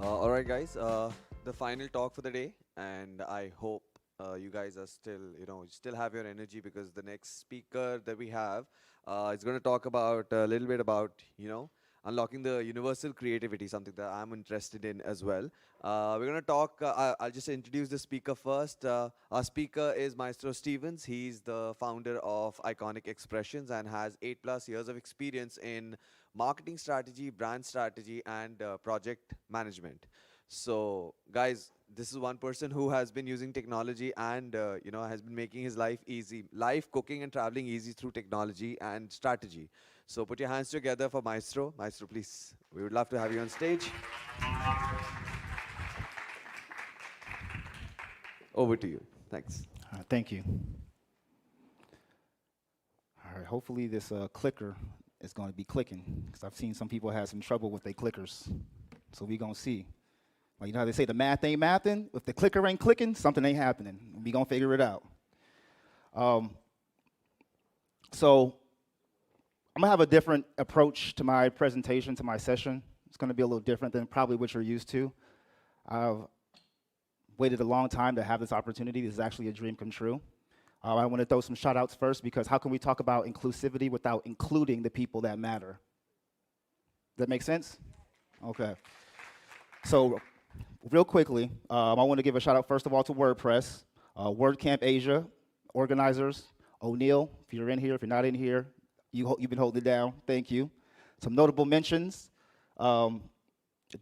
All right, guys. The final talk for the day, and I hope you guys are still, still have your energy because the next speaker that we have is going to talk about a little bit about, unlocking the universal creativity, something that I'm interested in as well. We're going to talk. I'll just introduce the speaker first. Our speaker is Maestro Stevens. He's the founder of Iconic Expressions and has 8+ years of experience in marketing strategy, brand strategy, and project management. So, guys, this is one person who has been using technology and has been making his life easy, life, cooking, and traveling easy through technology and strategy. So, put your hands together for Maestro. Maestro, please. We would love to have you on stage. Over to you. Thanks. Thank you. All right, hopefully this clicker is going to be clicking because I've seen some people have some trouble with their clickers. So we're going to see. Like, you know how they say the math ain't mathing? If the clicker ain't clicking, something ain't happening. We're going to figure it out. So I'm going to have a different approach to my presentation, to my session. It's going to be a little different than probably what you're used to. I've waited a long time to have this opportunity. This is actually a dream come true. I want to throw some shout outs first because how can we talk about inclusivity without including the people that matter? Does that make sense? Okay. So real quickly, I want to give a shout out first of all to WordPress, WordCamp Asia, organizers, O'Neill, if you're in here, if you're not in here, you've been holding it down, thank you. Some notable mentions,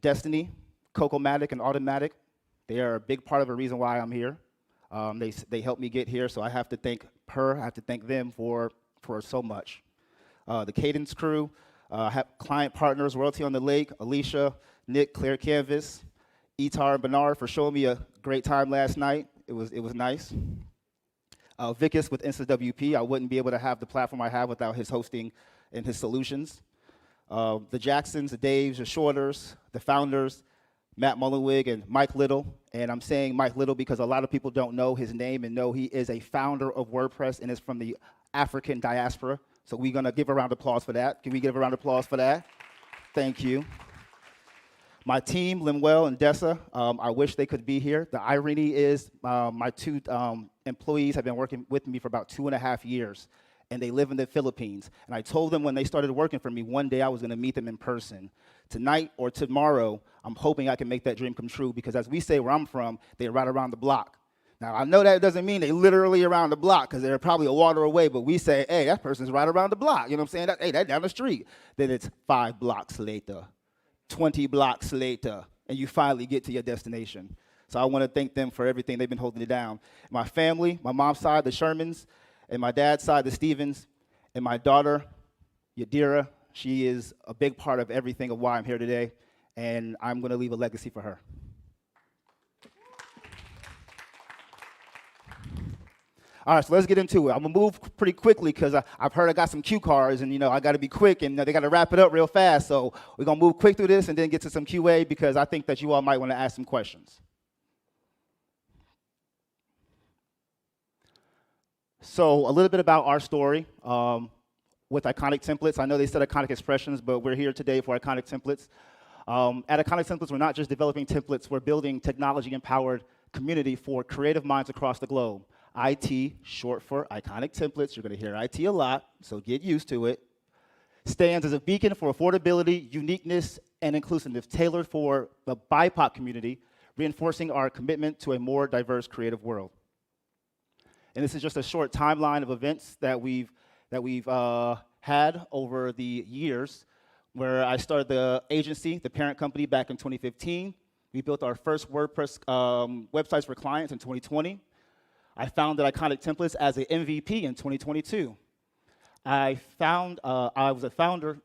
Destiny, Cocomatic, and Automatic. They are a big part of the reason why I'm here. They helped me get here, so I have to thank her. I have to thank them for so much. The Cadence crew, client partners, Royalty on the Lake, Alicia, Nick, Clear Canvas, Itar, and Bernard for showing me a great time last night. It was nice. Vickis with InstaWP. I wouldn't be able to have the platform I have without his hosting and his solutions. The Jacksons, the Daves, the Shorters, the founders, Matt Mullenweg and Mike Little, and I'm saying Mike Little because a lot of people don't know his name and know he is a founder of WordPress and is from the African diaspora. So we're going to give a round of applause for that. Can we give a round of applause for that? Thank you. My team, Linwell and Dessa, I wish they could be here. The irony is my two employees have been working with me for about 2.5 years, and they live in the Philippines. And I told them when they started working for me, one day I was going to meet them in person. Tonight or tomorrow, I'm hoping I can make that dream come true because as we say where I'm from, they're right around the block. Now, I know that doesn't mean they literally around the block because they're probably a water away, but we say, hey, that person's right around the block. You know what I'm saying? Hey, that's down the street. Then it's 5 blocks later, 20 blocks later, and you finally get to your destination. So I want to thank them for everything. They've been holding it down. My family, my mom's side, the Shermans, and my dad's side, the Stevens, and my daughter, Yadira. She is a big part of everything of why I'm here today, and I'm going to leave a legacy for her. All right, so let's get into it. I'm going to move pretty quickly because I've heard I got some cue cards, and, I got to be quick, and they got to wrap it up real fast. So we're going to move quick through this and then get to some QA because I think that you all might want to ask some questions. So a little bit about our story. With Iconic Templates. I know they said Iconic Expressions, but we're here today for Iconic Templates. At Iconic Templates, we're not just developing templates, we're building technology-empowered community for creative minds across the globe. IT, short for Iconic Templates, you're gonna hear IT a lot, so get used to it. Stands as a beacon for affordability, uniqueness, and inclusiveness, tailored for the BIPOC community, reinforcing our commitment to a more diverse creative world. And this is just a short timeline of events that we've had over the years, where I started the agency, the parent company, back in 2015. We built our first WordPress websites for clients in 2020. I founded Iconic Templates as an MVP in 2022. I was a founder,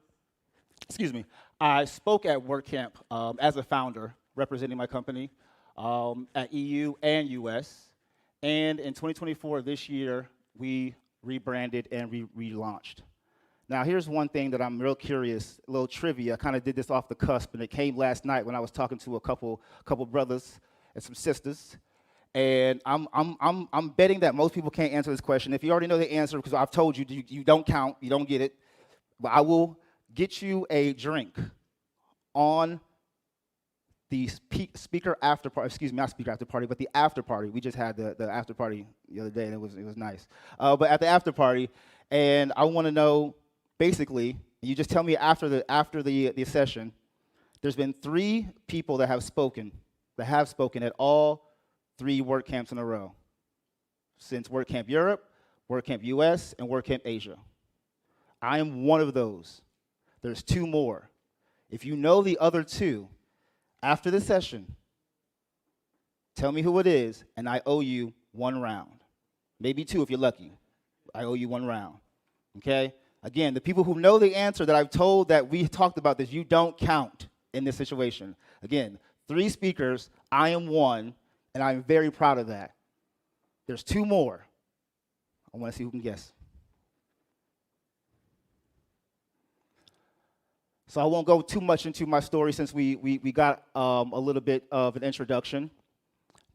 I spoke at WordCamp as a founder, representing my company at EU and US. And in 2024, this year, we rebranded and relaunched. Now, here's one thing that I'm real curious, a little trivia. I kind of did this off the cusp, and it came last night when I was talking to a couple brothers and some sisters. And I'm betting that most people can't answer this question. If you already know the answer, because I've told you, you don't count, you don't get it. But I will get you a drink on the speaker after party, excuse me, not speaker after party, but the after party. We just had the after party the other day, and it was nice. But at the after party, and I want to know, basically, you just tell me after the session, there's been 3 people that have spoken at all 3 WordCamps in a row, since WordCamp Europe, WordCamp US, and WordCamp Asia. I am one of those. There's 2 more. If you know the other 2, after the session, tell me who it is, and I owe you 1 round. Maybe 2 if you're lucky. I owe you 1 round, okay? Again, the people who know the answer that I've told that we talked about this, you don't count in this situation. Again, 3 speakers, I am 1, and I'm very proud of that. There's 2 more. I want to see who can guess. So I won't go too much into my story since we got a little bit of an introduction.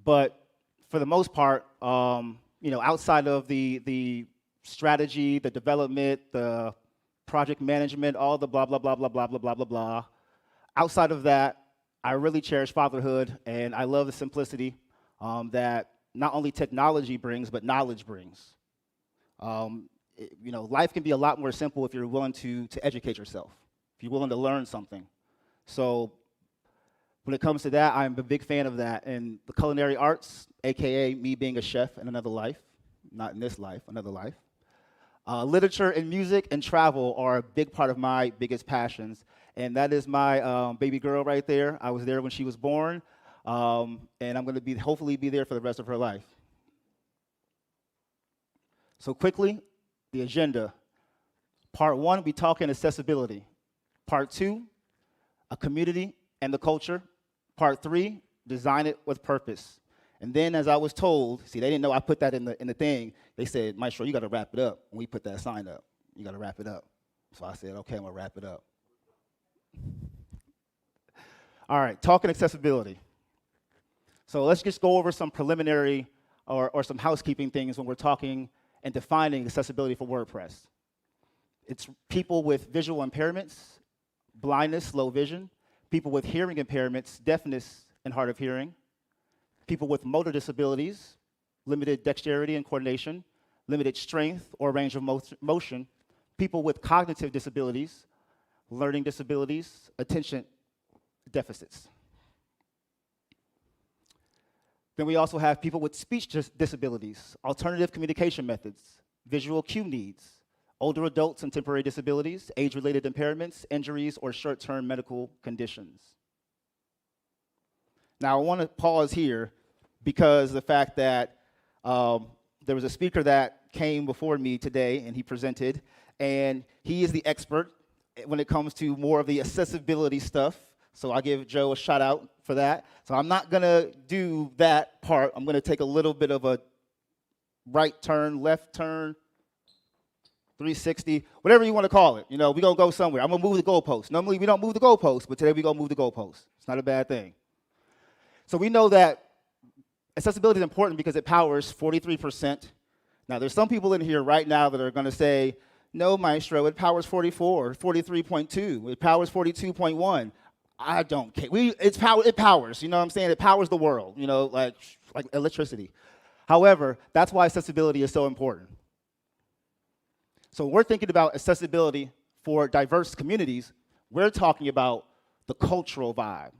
But for the most part, outside of the strategy, the development, the project management, all the blah, blah, blah, blah, blah, blah, blah, blah, blah, outside of that, I really cherish fatherhood, and I love the simplicity that not only technology brings, but knowledge brings. Life can be a lot more simple if you're willing to educate yourself, if you're willing to learn something. So when it comes to that, I'm a big fan of that. And the culinary arts, AKA me being a chef in another life, not in this life, another life. Literature and music and travel are a big part of my biggest passions. And that is my baby girl right there. I was there when she was born. And I'm going to hopefully be there for the rest of her life. So quickly, the agenda. Part 1, we talk in accessibility. Part 2, a community and the culture. Part 3, design it with purpose. And then, as I was told, see, they didn't know I put that in the thing. They said, Maestro, you got to wrap it up. And we put that sign up. You got to wrap it up. So I said, okay, I'm going to wrap it up. All right, talking accessibility. So let's just go over some preliminary or some housekeeping things when we're talking and defining accessibility for WordPress. It's people with visual impairments, blindness, low vision, people with hearing impairments, deafness and hard of hearing, people with motor disabilities, limited dexterity and coordination, limited strength or range of motion, people with cognitive disabilities, learning disabilities, attention deficits. Then we also have people with speech disabilities, alternative communication methods, visual cue needs, older adults and temporary disabilities, age-related impairments, injuries, or short-term medical conditions. Now, I want to pause here because of the fact that there was a speaker that came before me today, and he presented, and he is the expert when it comes to more of the accessibility stuff. So I give Joe a shout out for that. So I'm not going to do that part. I'm going to take a little bit of a right turn, left turn, 360, whatever you want to call it. We're going to go somewhere. I'm going to move the goalpost. Normally, we don't move the goalpost, but today we're going to move the goalpost. It's not a bad thing. So we know that accessibility is important because it powers 43%. Now, there's some people in here right now that are going to say, no, Maestro, it powers 44, 43.2. It powers 42.1. I don't care. It powers, you know what I'm saying? It powers the world, like electricity. However, that's why accessibility is so important. So when we're thinking about accessibility for diverse communities, we're talking about the cultural vibe.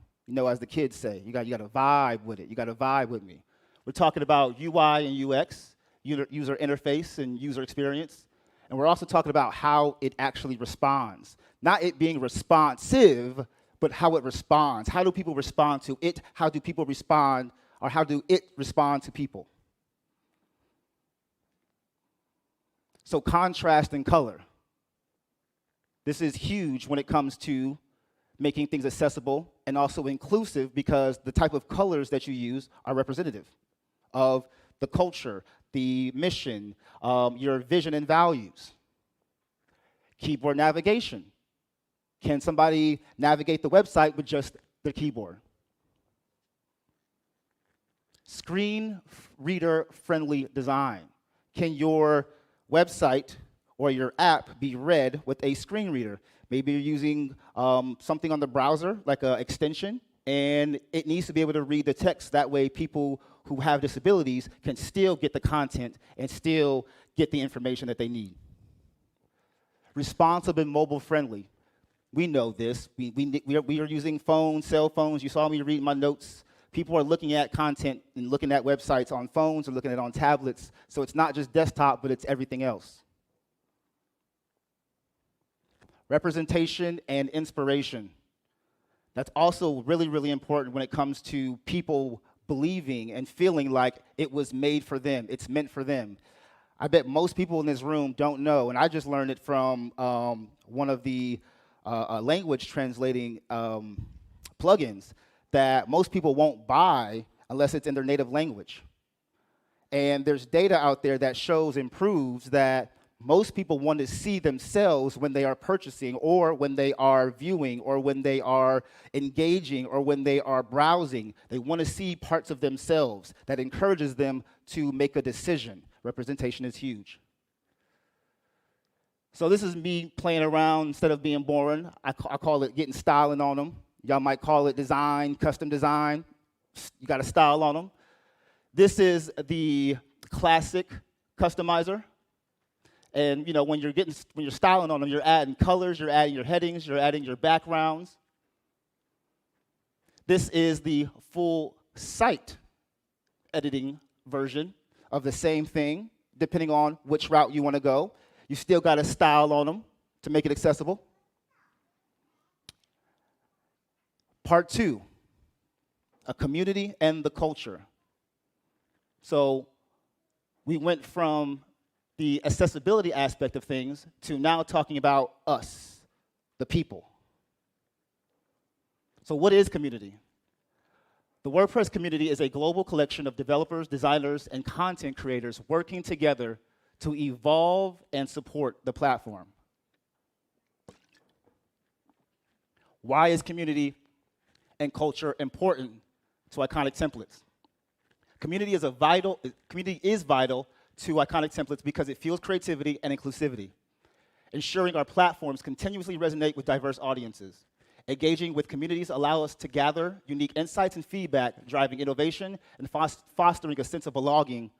As the kids say, you got to vibe with it. You got to vibe with me. We're talking about UI and UX, user interface and user experience. And we're also talking about how it actually responds. Not it being responsive, but how it responds. How do people respond to it? How do people respond, or how do it respond to people? So contrast and color. This is huge when it comes to making things accessible and also inclusive, because the type of colors that you use are representative of the culture, the mission, your vision and values. Keyboard navigation. Can somebody navigate the website with just their keyboard? Screen reader friendly design. Can your website or your app be read with a screen reader? Maybe you're using something on the browser, like an extension, and it needs to be able to read the text. That way people who have disabilities can still get the content and still get the information that they need. Responsive and mobile friendly. We know this. We are using phones, cell phones. You saw me read my notes. People are looking at content and looking at websites on phones or looking at it on tablets. So it's not just desktop, but it's everything else. Representation and inspiration. That's also really, really important when it comes to people believing and feeling like it was made for them, it's meant for them. I bet most people in this room don't know, and I just learned it from one of the language translating plugins, that most people won't buy unless it's in their native language. And there's data out there that shows and proves that most people want to see themselves when they are purchasing or when they are viewing or when they are engaging or when they are browsing. They want to see parts of themselves that encourages them to make a decision. Representation is huge. So this is me playing around instead of being boring. I call it getting styling on them. Y'all might call it design, custom design. You got to style on them. This is the classic customizer. And you know, when you're styling on them, you're adding colors, you're adding your headings, you're adding your backgrounds. This is the full site editing version of the same thing, depending on which route you want to go. You still got to style on them to make it accessible. Part 2, a community and the culture. So we went from the accessibility aspect of things to now talking about us, the people. So what is community? The WordPress community is a global collection of developers, designers, and content creators working together to evolve and support the platform. Why is community and culture important to iconic templates? Community is vital to iconic templates because it fuels creativity and inclusivity, ensuring our platforms continuously resonate with diverse audiences. Engaging with communities allow us to gather unique insights and feedback, driving innovation and fostering a sense of belonging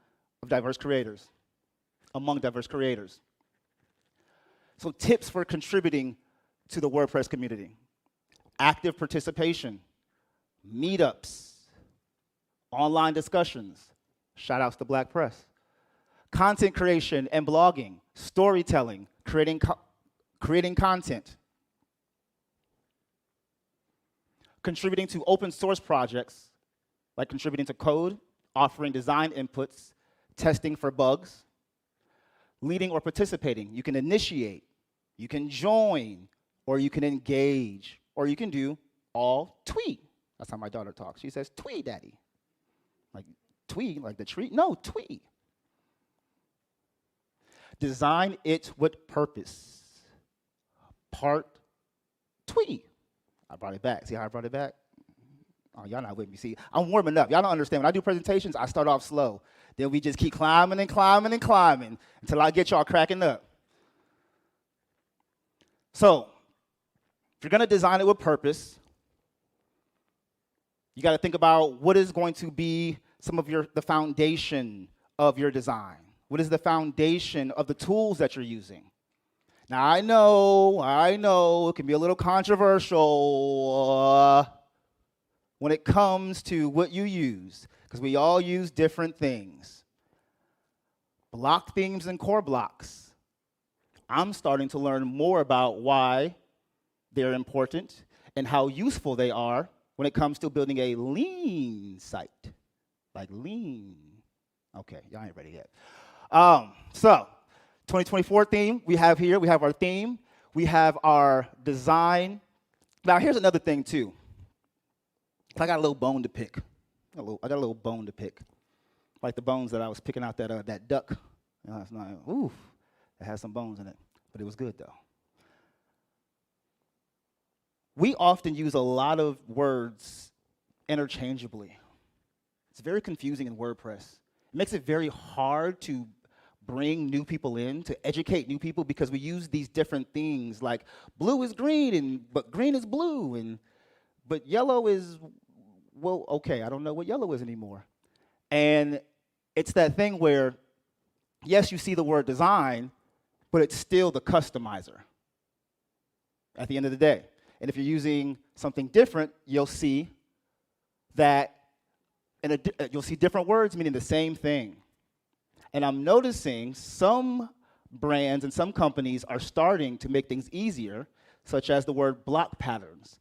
of diverse creators, among diverse creators. So tips for contributing to the WordPress community: active participation, meetups, online discussions, shout-outs to Black Press, content creation and blogging, storytelling, creating content, contributing to open source projects, like contributing to code, offering design inputs, testing for bugs, leading or participating. You can initiate, you can join, or you can engage, or you can do all tweet. That's how my daughter talks. She says, tweet, daddy. Like tweet, like the tree? No, tweet. Design it with purpose. Part tweet. I brought it back. See how I brought it back? Oh, y'all not with me. See, I'm warming up. Y'all don't understand. When I do presentations, I start off slow. Then we just keep climbing and climbing and climbing until I get y'all cracking up. So, if you're going to design it with purpose, you got to think about what is going to be some of the foundation of your design. What is the foundation of the tools that you're using? Now, I know, it can be a little controversial when it comes to what you use, because we all use different things. Block themes and core blocks. I'm starting to learn more about why they're important and how useful they are when it comes to building a lean site. Like lean. Okay, y'all ain't ready yet. So, 2024 theme we have here. We have our theme. We have our design. Now, here's another thing, too. I got a little bone to pick. I got a little bone to pick. Like the bones that I was picking out that duck. You know, it's not, ooh, it has some bones in it. But it was good, though. We often use a lot of words interchangeably. It's very confusing in WordPress. It makes it very hard to bring new people in, to educate new people, because we use these different things like blue is green, but green is blue, and but yellow is, well, okay, I don't know what yellow is anymore. And it's that thing where, yes, you see the word design, but it's still the customizer at the end of the day. And if you're using something different, you'll see that you'll see different words meaning the same thing. And I'm noticing some brands and some companies are starting to make things easier, such as the word block patterns.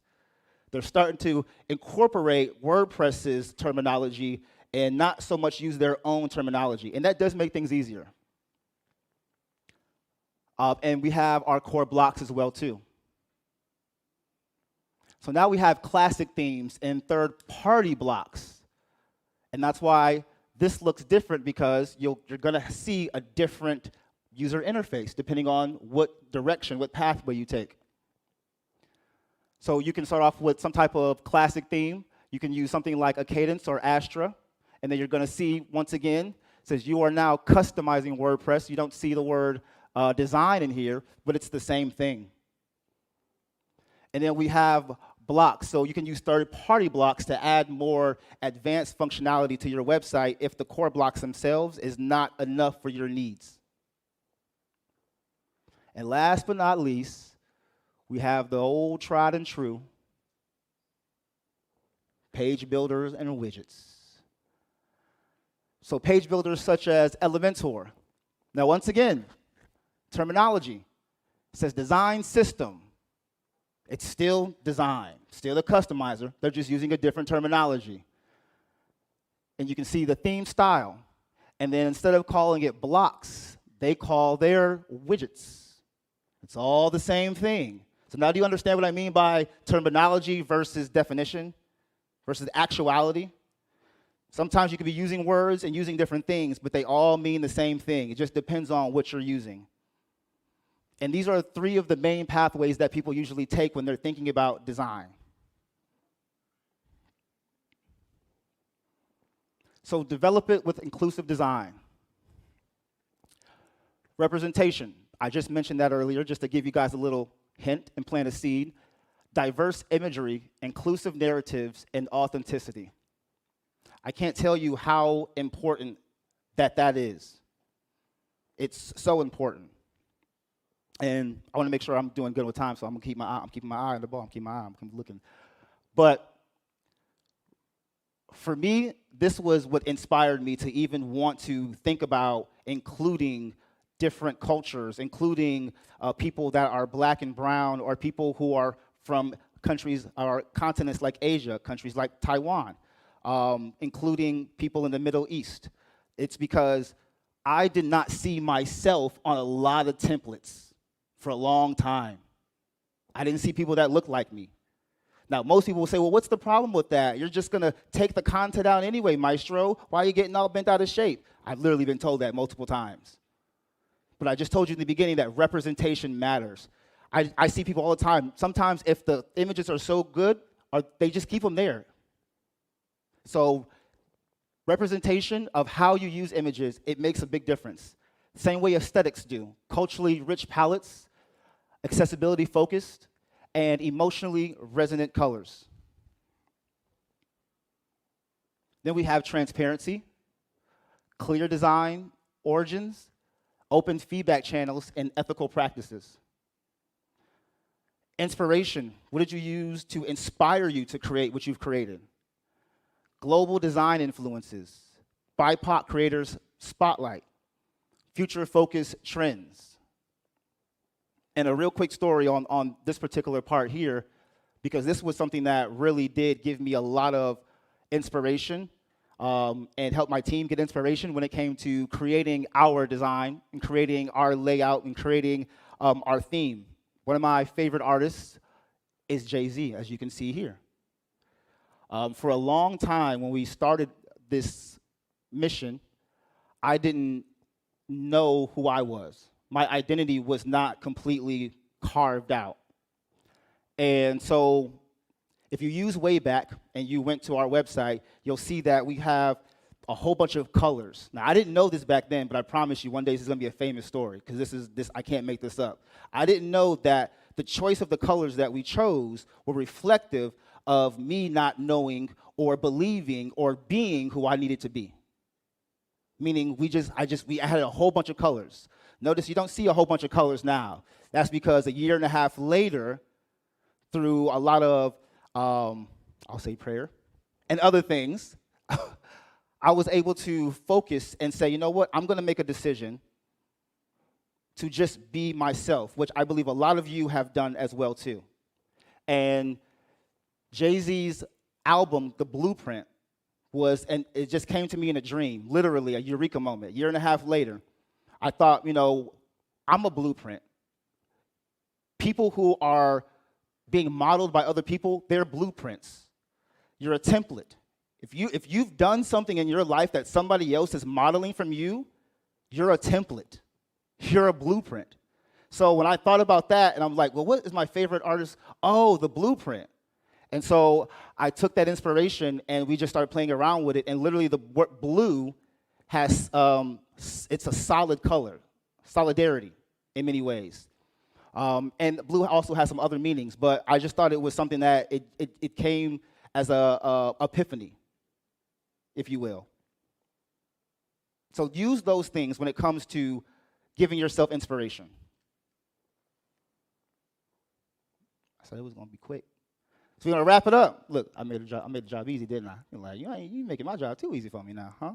They're starting to incorporate WordPress's terminology and not so much use their own terminology. And that does make things easier. And we have our core blocks as well, too. So now we have classic themes and third-party blocks. And that's why this looks different, because you're going to see a different user interface depending on what direction, what pathway you take. So you can start off with some type of classic theme. You can use something like a Cadence or Astra. And then you're going to see, once again, it says you are now customizing WordPress. You don't see the word design in here, but it's the same thing. And then we have blocks. So you can use third-party blocks to add more advanced functionality to your website if the core blocks themselves is not enough for your needs. And last but not least, we have the old tried and true page builders and widgets. So page builders such as Elementor. Now, once again, terminology. It says design system. It's still design, still a customizer. They're just using a different terminology. And you can see the theme style. And then instead of calling it blocks, they call their widgets. It's all the same thing. So now do you understand what I mean by terminology versus definition versus actuality? Sometimes you could be using words and using different things, but they all mean the same thing. It just depends on what you're using. And these are three of the main pathways that people usually take when they're thinking about design. So develop it with inclusive design. Representation. I just mentioned that earlier, just to give you guys a little hint and plant a seed. Diverse imagery, inclusive narratives, and authenticity. I can't tell you how important that is. It's so important. And I want to make sure I'm doing good with time, so I'm keeping my eye on the ball. I'm looking. But for me, this was what inspired me to even want to think about including different cultures, including people that are black and brown, or people who are from countries or continents like Asia, countries like Taiwan, including people in the Middle East. It's because I did not see myself on a lot of templates for a long time. I didn't see people that looked like me. Now, most people will say, well, what's the problem with that? You're just going to take the content out anyway, Maestro. Why are you getting all bent out of shape? I've literally been told that multiple times. But I just told you in the beginning that representation matters. I see people all the time. Sometimes if the images are so good, they just keep them there. So representation of how you use images, it makes a big difference. Same way aesthetics do. Culturally rich palettes, accessibility focused, and emotionally resonant colors. Then we have transparency, clear design origins, open feedback channels, and ethical practices. Inspiration. What did you use to inspire you to create what you've created? Global design influences, BIPOC creators spotlight, future-focused trends. And a real quick story on this particular part here, because this was something that really did give me a lot of inspiration and help my team get inspiration when it came to creating our design and creating our layout and creating our theme. One of my favorite artists is Jay-Z, as you can see here. For a long time, when we started this mission, I didn't know who I was. My identity was not completely carved out. And so if you use Wayback and you went to our website, you'll see that we have a whole bunch of colors. Now, I didn't know this back then, but I promise you one day this is going to be a famous story, because I can't make this up. I didn't know that the choice of the colors that we chose were reflective of me not knowing or believing or being who I needed to be. Meaning we had a whole bunch of colors. Notice you don't see a whole bunch of colors now. That's because a year and a half later, through a lot of, I'll say prayer, and other things, I was able to focus and say, you know what, I'm gonna make a decision to just be myself, which I believe a lot of you have done as well too. And Jay-Z's album, The Blueprint, and it just came to me in a dream, literally a eureka moment. A year and a half later, I thought, you know, I'm a blueprint. People who are being modeled by other people, they're blueprints. You're a template. If you've done something in your life that somebody else is modeling from you, you're a template. You're a blueprint. So when I thought about that, and I'm like, well, what is my favorite artist? Oh, The Blueprint. And so I took that inspiration, and we just started playing around with it, and literally the word blue has, it's a solid color, solidarity in many ways. And blue also has some other meanings, but I just thought it was something that it came as a epiphany, if you will. So use those things when it comes to giving yourself inspiration. I said it was going to be quick. So we're going to wrap it up. Look, I made the job easy, didn't I? You're like, you making my job too easy for me now, huh?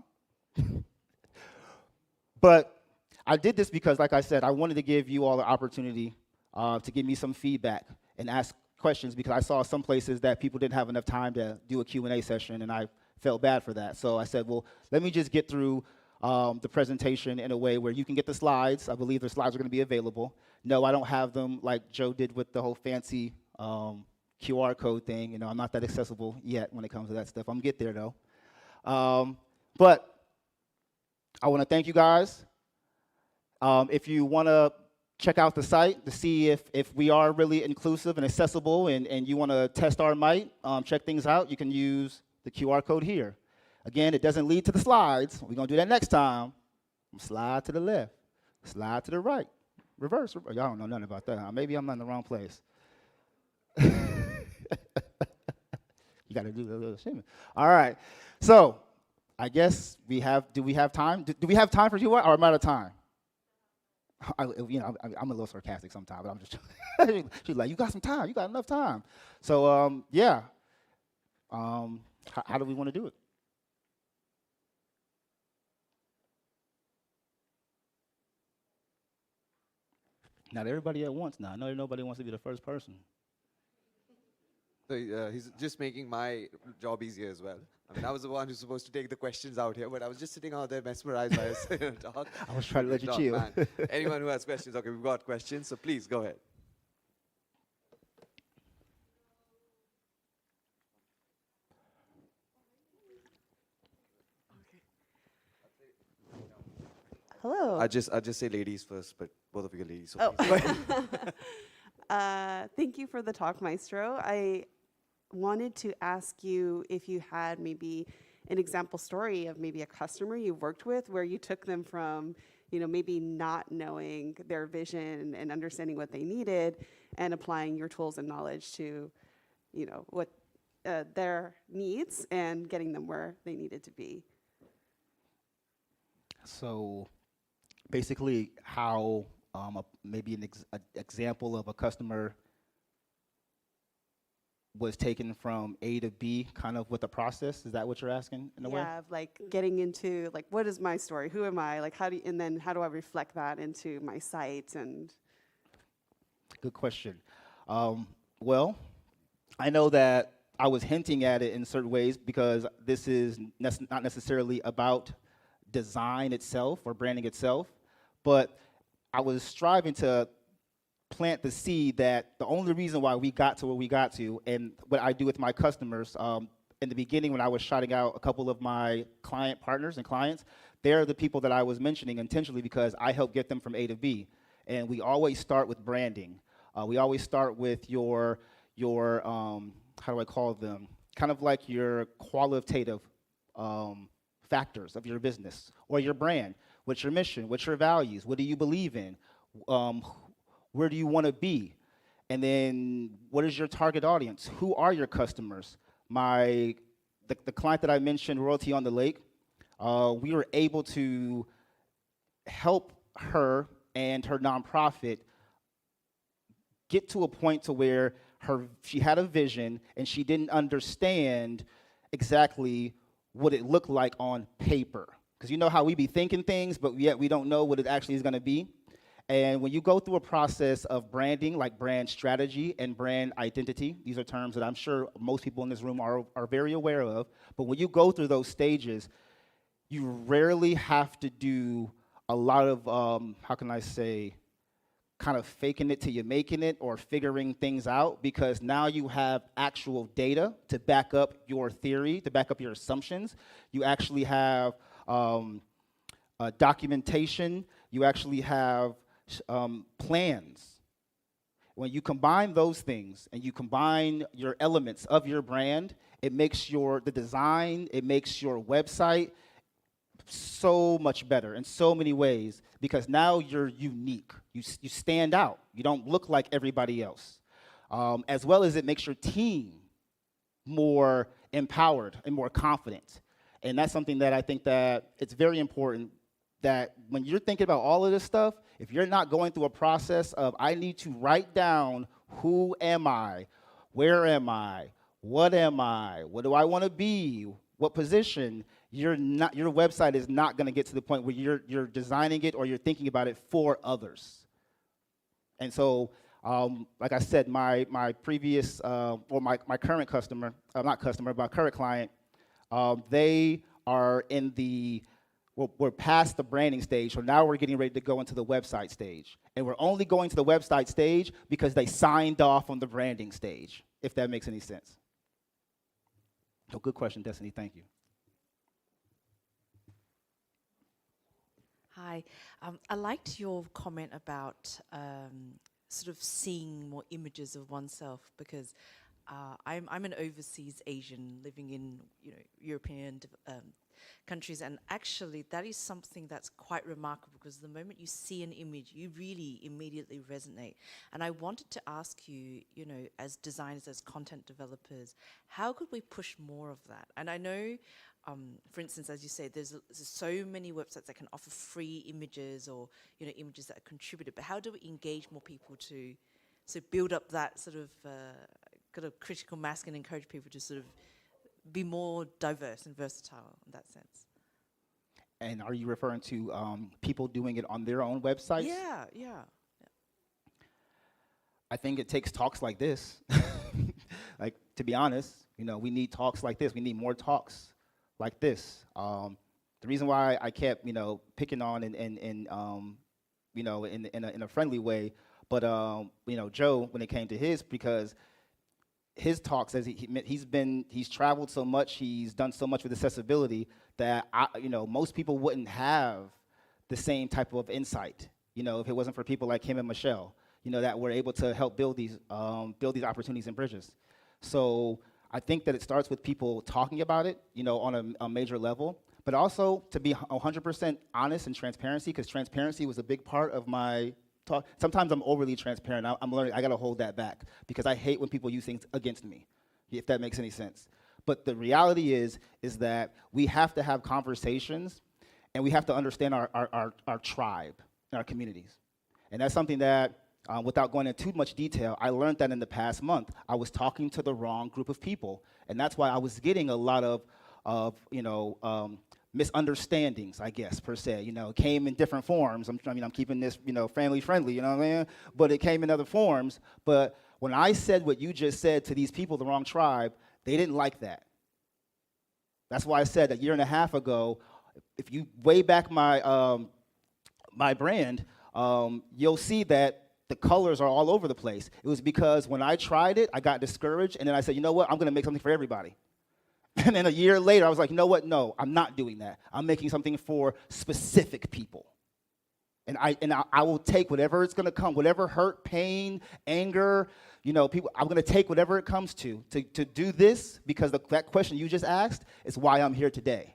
But I did this because, like I said, I wanted to give you all the opportunity to give me some feedback and ask questions, because I saw some places that people didn't have enough time to do a Q&A session, and I felt bad for that. So I said, well, let me just get through the presentation in a way where you can get the slides. I believe the slides are going to be available. No, I don't have them like Joe did with the whole fancy QR code thing. You know, I'm not that accessible yet when it comes to that stuff. I'm going to get there, though. But I want to thank you guys. If you want to check out the site to see if we are really inclusive and accessible, and you want to test our might, check things out, you can use the QR code here. Again, it doesn't lead to the slides. We're going to do that next time. Slide to the left, slide to the right, reverse. Y'all don't know nothing about that. Maybe I'm in the wrong place. You got to do the little shimmy. All right. So I guess do we have time? Do we have time for you, or am I out of time? I'm a little sarcastic sometimes, but I'm just, she's like, you got some time. You got enough time. So, yeah. How do we want to do it? Not everybody at once now. I know nobody wants to be the first person. So he's just making my job easier as well. I mean, I was the one who's supposed to take the questions out here, but I was just sitting out there mesmerized by his talk. I was trying to let you chill. Man. Anyone who has questions, okay, we've got questions, so please go ahead. Hello. I just say ladies first, but both of you are ladies. So Oh. please go ahead. Thank you for the talk, Maestro. I wanted to ask you if you had maybe an example story of maybe a customer you worked with where you took them from, maybe not knowing their vision and understanding what they needed and applying your tools and knowledge to, what their needs and getting them where they needed to be. So basically how maybe an example of a customer was taken from A to B, kind of with the process. Is that what you're asking in a way? Yeah, like getting into like, what is my story? Who am I? Like, and then how do I reflect that into my site? And Good question. Well, I know that I was hinting at it in certain ways because this is not necessarily about design itself or branding itself, but I was striving to plant the seed that the only reason why we got to where we got to, and what I do with my customers, in the beginning when I was shouting out a couple of my client partners and clients, they're the people that I was mentioning intentionally because I help get them from A to B. And we always start with branding. We always start with your how do I call them? Kind of like your qualitative factors of your business or your brand. What's your mission? What's your values? What do you believe in? Where do you want to be? And then what is your target audience? Who are your customers? The client that I mentioned, Royalty on the Lake, we were able to help her and her nonprofit get to a point to where she had a vision and she didn't understand exactly what it looked like on paper. Because you know how we be thinking things, but yet we don't know what it actually is going to be. And when you go through a process of branding, like brand strategy and brand identity, these are terms that I'm sure most people in this room are very aware of, but when you go through those stages, you rarely have to do a lot of, how can I say, kind of faking it till you're making it or figuring things out, because now you have actual data to back up your theory, to back up your assumptions. You actually have documentation. You actually have plans. When you combine those things and you combine your elements of your brand, it makes the design, it makes your website so much better in so many ways, because now you're unique. You stand out. You don't look like everybody else. As well as it makes your team more empowered and more confident. And that's something that I think that it's very important that when you're thinking about all of this stuff, if you're not going through a process of, I need to write down who am I, where am I, what do I want to be, what position, your website is not going to get to the point where you're designing it or you're thinking about it for others. And so, like I said, my previous, or my current customer, not customer, but current client, they are in we're past the branding stage, so now we're getting ready to go into the website stage. And we're only going to the website stage because they signed off on the branding stage, if that makes any sense. So good question, Destiny, thank you. Hi. I liked your comment about sort of seeing more images of oneself, because I'm an overseas Asian living in European countries, and actually that is something that's quite remarkable, because the moment you see an image, you really immediately resonate. And I wanted to ask you, as designers, as content developers, how could we push more of that? And I know, for instance, as you say, there's so many websites that can offer free images or images that are contributed, but how do we engage more people to build up that sort of kind of critical mass and encourage people to sort of be more diverse and versatile in that sense? And are you referring to people doing it on their own websites? Yeah. I think it takes talks like this. Like, to be honest, we need talks like this. We need more talks like this. The reason why I kept, picking on in a friendly way, but Joe, when it came to his, because his talks, as he's traveled so much, he's done so much with accessibility that most people wouldn't have the same type of insight, if it wasn't for people like him and Michelle, that were able to help build these opportunities and bridges. So I think that it starts with people talking about it, on a major level, but also to be 100% honest and transparency, because transparency was a big part of my talk. Sometimes I'm overly transparent. I'm learning. I got to hold that back, because I hate when people use things against me, if that makes any sense. But the reality is that we have to have conversations, and we have to understand our tribe and our communities. And that's something that, without going into too much detail, I learned that in the past month. I was talking to the wrong group of people, and that's why I was getting a lot of misunderstandings, I guess, per se. It came in different forms. I'm keeping this, family friendly, you know what I mean? But it came in other forms. But when I said what you just said to these people, the wrong tribe, they didn't like that. That's why I said a year and a half ago, if you way back my my brand, you'll see that the colors are all over the place. It was because when I tried it, I got discouraged, and then I said, you know what, I'm going to make something for everybody. And then a year later, I was like, you know what? No, I'm not doing that. I'm making something for specific people. And I will take whatever it's going to come, whatever hurt, pain, anger, people. I'm going to take whatever it comes to do this, because that question you just asked is why I'm here today.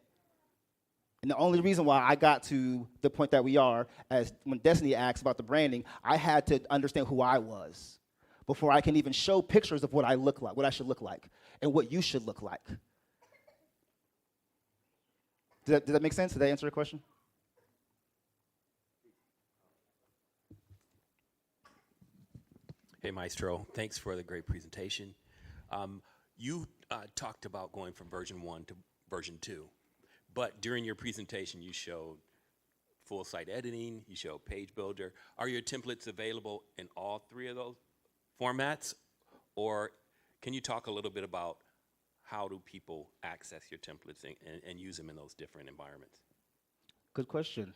And the only reason why I got to the point that we are, as when Destiny asked about the branding, I had to understand who I was. before I can even show pictures of what I look like, what I should look like, and what you should look like. Does that make sense? Did that answer your question? Hey, Maestro, thanks for the great presentation. You talked about going from version 1 to version 2, but during your presentation, you showed full site editing, you showed page builder. Are your templates available in all three of those formats? Or can you talk a little bit about how do people access your templates and use them in those different environments? Good question.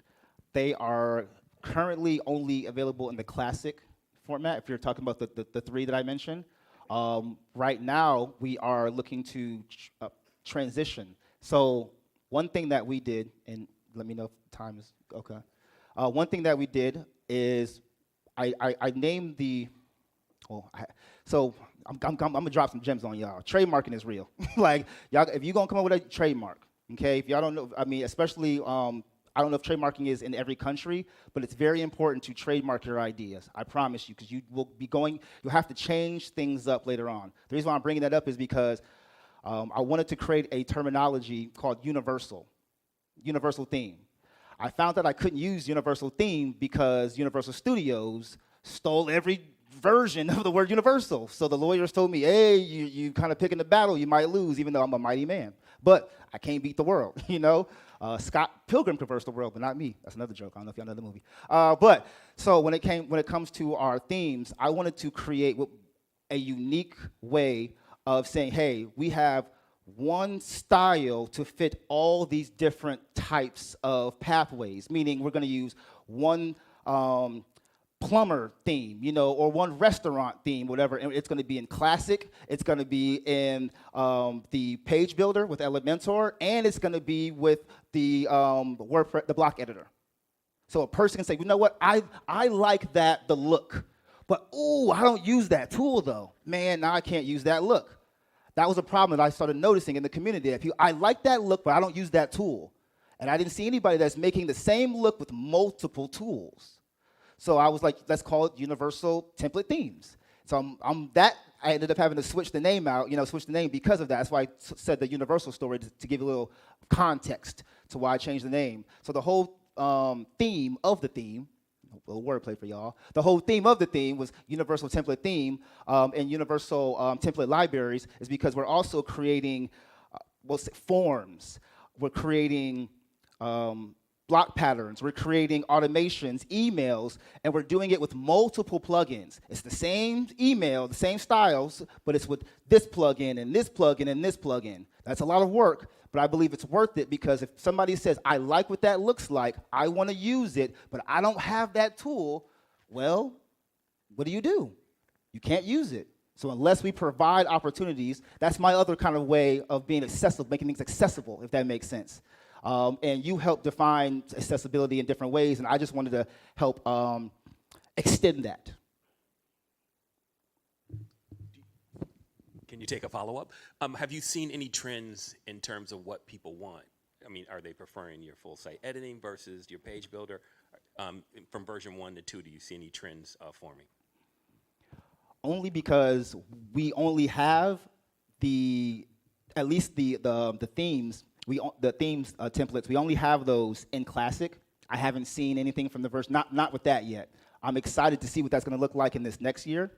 They are currently only available in the classic format, if you're talking about the three that I mentioned. Right now, we are looking to transition. So one thing that we did, and let me know if time is okay. One thing that we did is I named the, so I'm gonna drop some gems on y'all. Trademarking is real. Like, y'all, if you're gonna come up with a trademark, okay, if y'all don't know, I mean, especially, I don't know if trademarking is in every country, but it's very important to trademark your ideas. I promise you, because you will be going, you'll have to change things up later on. The reason why I'm bringing that up is because I wanted to create a terminology called universal theme. I found that I couldn't use universal theme because Universal Studios stole every version of the word universal. So the lawyers told me, hey, you kind of picking the battle, you might lose, even though I'm a mighty man. But I can't beat the world, you know? Scott Pilgrim traversed the world, but not me. That's another joke. I don't know if y'all know the movie. But so when it comes to our themes, I wanted to create a unique way of saying, hey, we have one style to fit all these different types of pathways, meaning we're going to use one plumber theme, you know, or one restaurant theme, whatever, and it's going to be in Classic, it's going to be in the Page Builder with Elementor, and it's going to be with the WordPress, the block editor. So a person can say, you know what, I like the look, but ooh, I don't use that tool though. Man, now I can't use that look. That was a problem that I started noticing in the community. I like that look, but I don't use that tool. And I didn't see anybody that's making the same look with multiple tools. So I was like, let's call it universal template themes. So I ended up having to switch the name out, switch the name because of that. That's why I said the universal story to give a little context to why I changed the name. So the whole theme of the theme, a little wordplay for y'all. The whole theme of the theme was universal template theme and universal template libraries is because we're also creating forms. We're creating block patterns. We're creating automations, emails, and we're doing it with multiple plugins. It's the same email, the same styles, but it's with this plugin and this plugin and this plugin. That's a lot of work, but I believe it's worth it because if somebody says, I like what that looks like, I want to use it, but I don't have that tool, well, what do? You can't use it. So unless we provide opportunities, that's my other kind of way of being accessible, making things accessible, if that makes sense. And you help define accessibility in different ways, and I just wanted to help extend that. Can you take a follow-up? Have you seen any trends in terms of what people want? I mean, are they preferring your full site editing versus your page builder? From version 1 to 2, do you see any trends forming? Only because we only have at least the themes. The themes templates, we only have those in Classic. I haven't seen anything from the version, not with that yet. I'm excited to see what that's going to look like in this next year,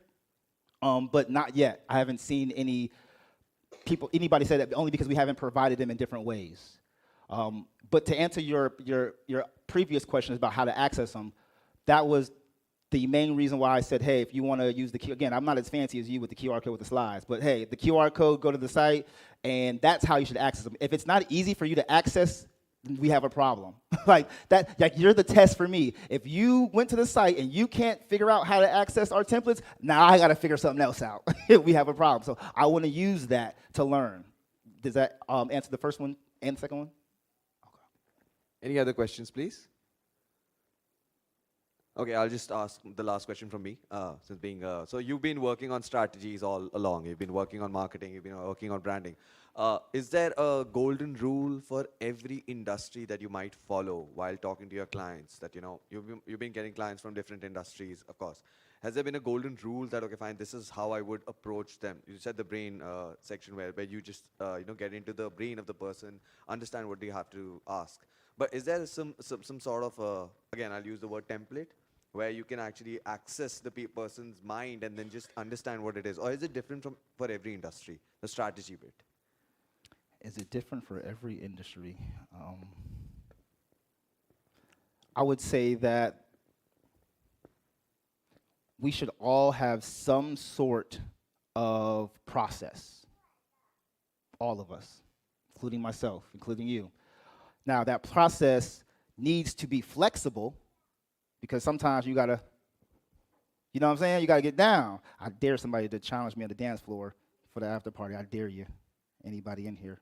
but not yet. I haven't seen anybody say that only because we haven't provided them in different ways. But to answer your previous questions about how to access them, that was the main reason why I said, hey, if you want to use again, I'm not as fancy as you with the QR code with the slides, but hey, the QR code, go to the site, and that's how you should access them. If it's not easy for you to access, then we have a problem. like you're the test for me. If you went to the site and you can't figure out how to access our templates, now I got to figure something else out. We have a problem. So I want to use that to learn. Does that answer the first one and the second one? Okay. Any other questions, please? Okay, I'll just ask the last question from me. So you've been working on strategies all along. You've been working on marketing. You've been working on branding. Is there a golden rule for every industry that you might follow while talking to your clients? That you've been getting clients from different industries, of course. Has there been a golden rule that, okay, fine, this is how I would approach them? You said the brain section where you just, get into the brain of the person, understand what they have to ask. But is there some sort of, again, I'll use the word template, where you can actually access the person's mind and then just understand what it is? Or is it different for every industry, the strategy bit? Is it different for every industry? I would say that we should all have some sort of process. All of us, including myself, including you. Now, that process needs to be flexible because sometimes you gotta, you know what I'm saying? You gotta get down. I dare somebody to challenge me on the dance floor for the after party. I dare you. Anybody in here?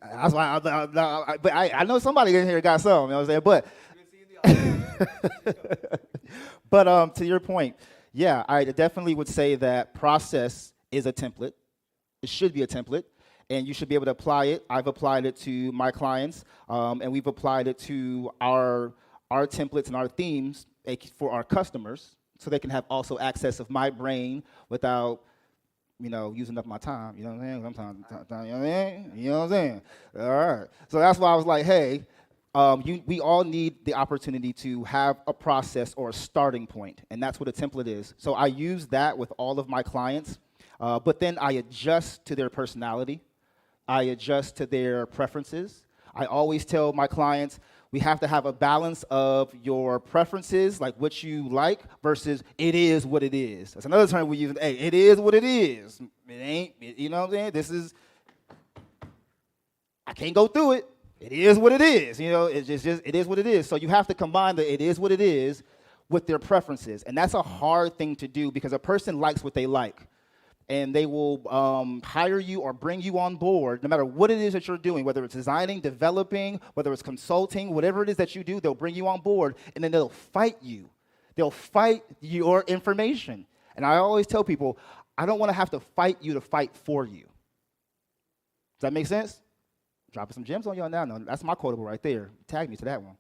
That's why but I know somebody in here got some, you know what I'm saying? But to your point, yeah, I definitely would say that process is a template. It should be a template, and you should be able to apply it. I've applied it to my clients, and we've applied it to our templates and our themes for our customers, so they can have also access of my brain without, using up my time. You know what I'm saying? Sometimes, you know what I mean? You know what I'm saying? All right. So that's why I was like, hey, we all need the opportunity to have a process or a starting point, and that's what a template is. So I use that with all of my clients, but then I adjust to their personality. I adjust to their preferences. I always tell my clients, we have to have a balance of your preferences, like what you like, versus it is what it is. That's another term we use. Hey, it is what it is. It ain't, you know what I'm saying? I can't go through it. It is what it is. It's just it is what it is. So you have to combine the it is what it is with their preferences. And that's a hard thing to do because a person likes what they like. And they will hire you or bring you on board, no matter what it is that you're doing, whether it's designing, developing, whether it's consulting, whatever it is that you do, they'll bring you on board, and then they'll fight you. They'll fight your information. And I always tell people, I don't want to have to fight you to fight for you. Does that make sense? Dropping some gems on y'all now. No, that's my quotable right there. Tag me to that one.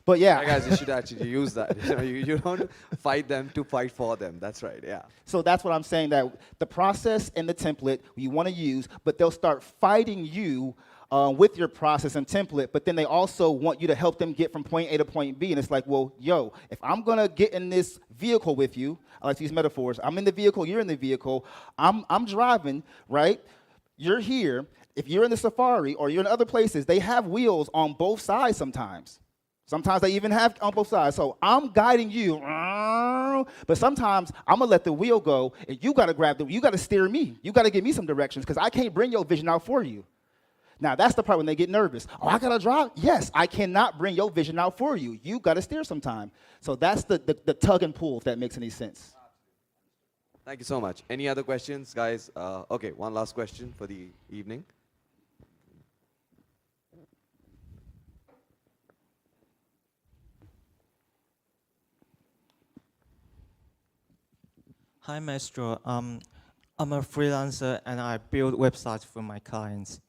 But yeah. Yeah, guys, you should actually use that. You don't fight them to fight for them. That's right, yeah. So that's what I'm saying, that the process and the template you want to use, but they'll start fighting you with your process and template, but then they also want you to help them get from point A to point B. And it's like, well, yo, if I'm going to get in this vehicle with you, I like to use metaphors. I'm in the vehicle, you're in the vehicle. I'm driving, right? You're here. If you're in the Safari or you're in other places, they have wheels on both sides sometimes. Sometimes they even have on both sides. So I'm guiding you, but sometimes I'm gonna let the wheel go, and you gotta you gotta steer me. You gotta give me some directions, because I can't bring your vision out for you. Now that's the part when they get nervous. Oh, I gotta drive? Yes, I cannot bring your vision out for you. You gotta steer sometime. So that's the tug and pull, if that makes any sense. Thank you so much. Any other questions, guys? Okay, one last question for the evening. Hi, Maestro. I'm a freelancer and I build websites for my clients.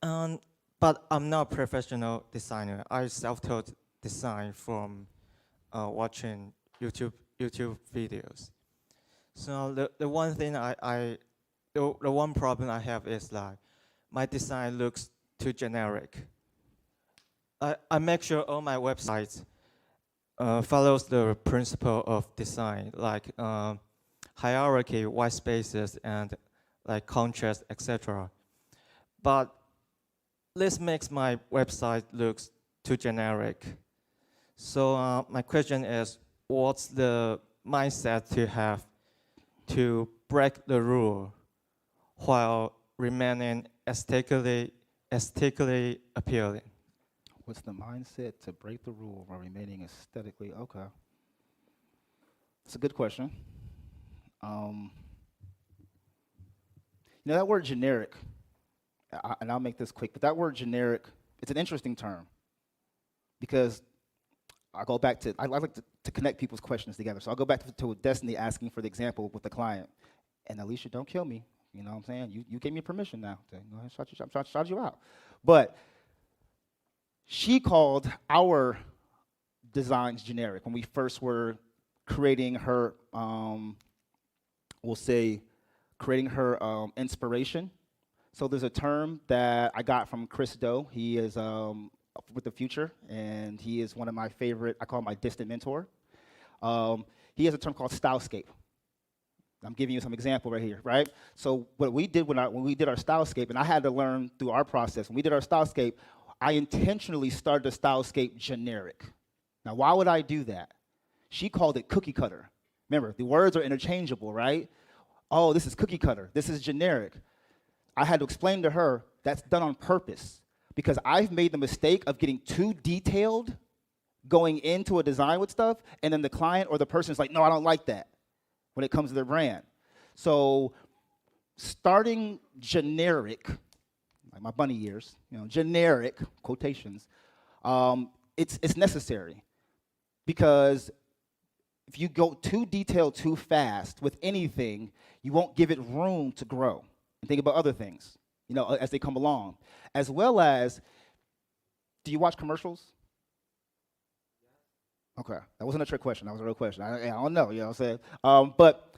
But I'm not a professional designer. I self-taught design from watching YouTube videos. So the one thing the one problem I have is like my design looks too generic. I make sure all my websites follows the principle of design, like hierarchy, white spaces, and like contrast, etc. But this makes my website looks too generic. So my question is, what's the mindset to have to break the rule while remaining aesthetically appealing? What's the mindset to break the rule while remaining aesthetically? Okay. It's a good question. That word generic, and I'll make this quick, but that word generic, it's an interesting term, because I go back to, I like to connect people's questions together. So I'll go back to Destiny asking for the example with the client. And Alicia, don't kill me. You know what I'm saying? You gave me permission now to go ahead and shout you out. But she called our designs generic. When we first were creating her, we'll say, creating her inspiration. So there's a term that I got from Chris Doe. He is with the future, and he is one of my favorite, I call him my distant mentor. He has a term called stylescape. I'm giving you some example right here, right? So what we did when we did our stylescape, and I had to learn through our process, when we did our stylescape, I intentionally started the stylescape generic. Now, why would I do that? She called it cookie cutter. Remember, the words are interchangeable, right? Oh, this is cookie cutter. This is generic. I had to explain to her that's done on purpose because I've made the mistake of getting too detailed going into a design with stuff, and then the client or the person's like, no, I don't like that when it comes to their brand. So starting generic, like my bunny ears, generic, quotations, it's necessary because if you go too detailed too fast with anything, you won't give it room to grow and think about other things, as they come along. As well as, do you watch commercials? Okay, that wasn't a trick question. That was a real question. I don't know, you know what I'm saying? But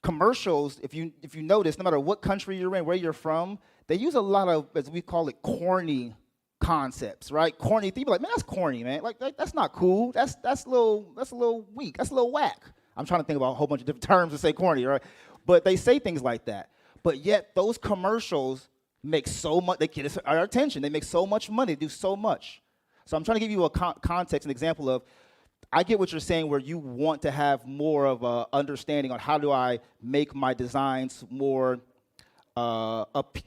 commercials, if you notice, no matter what country you're in, where you're from, they use a lot of, as we call it, corny concepts, right? Corny. People are like, man, that's corny, man. Like that's not cool. That's a little weak. That's a little whack. I'm trying to think about a whole bunch of different terms to say corny, right? But they say things like that. But yet those commercials make so much. They get our attention. They make so much money. They do so much. So I'm trying to give you a context, an example of. I get what you're saying where you want to have more of a understanding on how do I make my designs more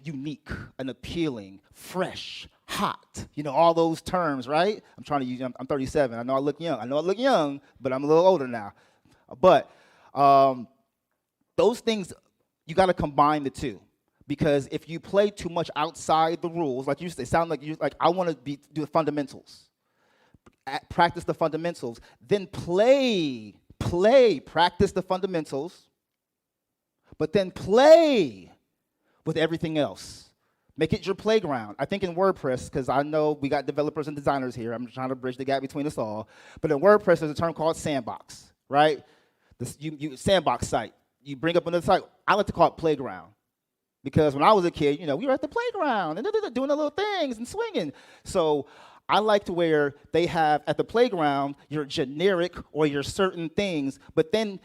unique and appealing, fresh, hot, all those terms, right? I'm trying to use, I'm 37. I know I look young, but I'm a little older now. But those things, you got to combine the two. Because if you play too much outside the rules, like you say, sound like I want to do the fundamentals. Practice the fundamentals, then practice the fundamentals, but then play with everything else. Make it your playground. I think in WordPress, because I know we got developers and designers here, I'm trying to bridge the gap between us all, but in WordPress there's a term called sandbox, right? You sandbox site. You bring up another site, I like to call it playground. Because when I was a kid, we were at the playground and doing the little things and swinging. So I like to where they have at the playground your generic or your certain things, but then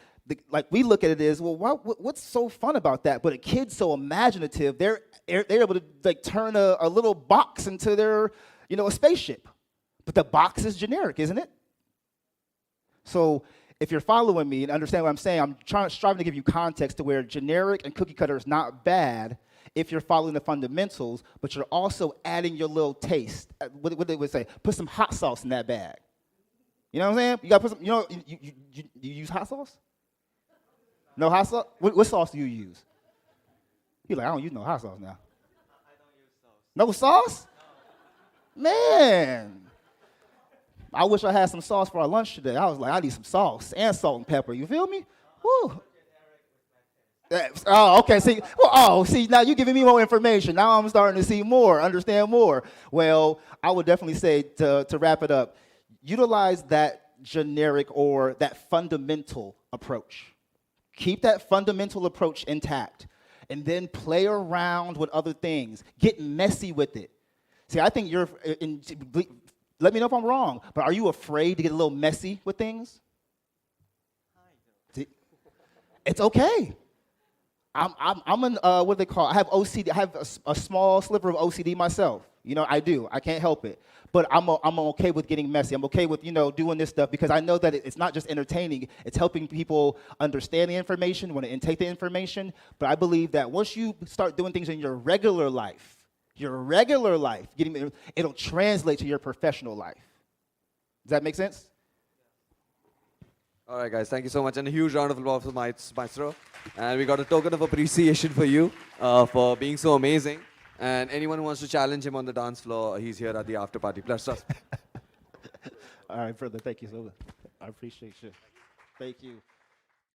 like we look at it as, well, what's so fun about that? But a kid's so imaginative, they're able to turn a little box into their, a spaceship. But the box is generic, isn't it? So if you're following me and understand what I'm saying, I'm striving to give you context to where generic and cookie cutter is not bad if you're following the fundamentals, but you're also adding your little taste. What they would say, put some hot sauce in that bag. You know what I'm saying? You got to put some, you use hot sauce? No hot sauce? What sauce do you use? You're like, I don't use no hot sauce now. I don't use sauce. No sauce? No. Man. I wish I had some sauce for our lunch today. I was like, I need some sauce and salt and pepper. You feel me? Woo. Oh, okay. See, now you're giving me more information. Now I'm starting to see more, understand more. Well, I would definitely say to wrap it up, utilize that generic or that fundamental approach. Keep that fundamental approach intact, and then play around with other things. Get messy with it. See, I think let me know if I'm wrong, but are you afraid to get a little messy with things? See, it's okay. I'm an what do they call? I have OCD. I have a small sliver of OCD myself. I do. I can't help it. But I'm okay with getting messy. I'm okay with doing this stuff because I know that it's not just entertaining. It's helping people understand the information, want to intake the information. But I believe that once you start doing things in your regular life, it'll translate to your professional life. Does that make sense? All right, guys, thank you so much. And a huge round of applause for Maestro. And we got a token of appreciation for you for being so amazing. And anyone who wants to challenge him on the dance floor, he's here at the after party. Plus, trust me. All right, brother, thank you so much. I appreciate you. Thank you.